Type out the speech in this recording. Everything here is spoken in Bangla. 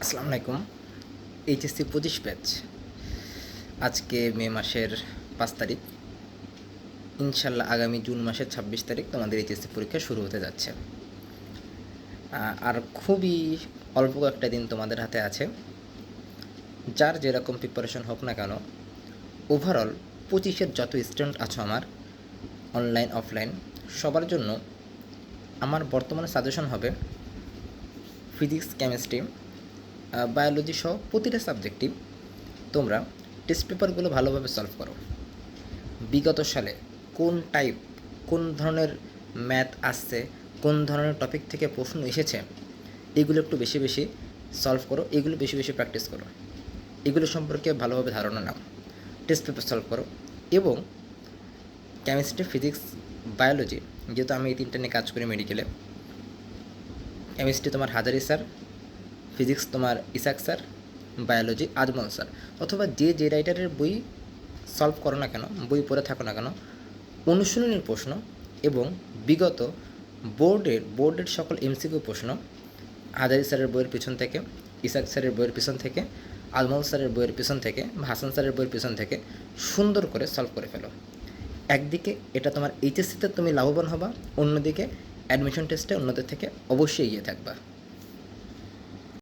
আসসালামু আলাইকুম। HSC 25 batch. আজকে মে মাসের 5 তারিখ। ইনশাল্লাহ আগামী জুন মাসের 26 তারিখ তোমাদের এইচএসসি পরীক্ষা শুরু হতে যাচ্ছে। আর খুবই অল্প কয়েকটা দিন তোমাদের হাতে আছে। যার যেরকম প্রিপারেশন হোক না কেন, ওভারঅল 25-এর যত স্টুডেন্ট আছো আমার, অনলাইন অফলাইন, সবার জন্য আমার বর্তমানে সাজেশন হবে ফিজিক্স, কেমিস্ট্রি, বায়োলজি সহ প্রতিটা সাবজেক্টই তোমরা টেস্ট পেপারগুলো ভালোভাবে সলভ করো। বিগত সালে কোন ধরনের ম্যাথ আসছে, কোন ধরনের টপিক থেকে প্রশ্ন এসেছে, এগুলো একটু বেশি বেশি সলভ করো, এগুলো বেশি বেশি প্র্যাকটিস করো, এগুলো সম্পর্কে ভালোভাবে ধারণা নাও, টেস্ট পেপার সলভ করো। এবং কেমিস্ট্রি, ফিজিক্স, বায়োলজি, যেহেতু আমি এই তিনটা নিয়ে কাজ করি মেডিকেলে, কেমিস্ট্রি তোমার হাজারি স্যার, ফিজিক্স তোমার Isak sir, biology Ajmal sir, অথবা যে রাইটারের বই সলভ করো না কেন, বই পড়ে থাকো না কেন, অনুশীলনীর প্রশ্ন এবং বিগত বোর্ডের সকল এমসিকিউ প্রশ্ন হাজারি স্যারের বইয়ের পিছন থেকে, ইসাক স্যারের বইয়ের পিছন থেকে, আজমল স্যারের বইয়ের পিছন থেকে বা হাসান স্যারের বইয়ের পিছন থেকে সুন্দর করে সলভ করে ফেলো। একদিকে এটা তোমার এইচএসসিতে তুমি লাভবান হবা, অন্যদিকে অ্যাডমিশন টেস্টে অন্যদের থেকে অবশ্যই এগিয়ে থাকবা।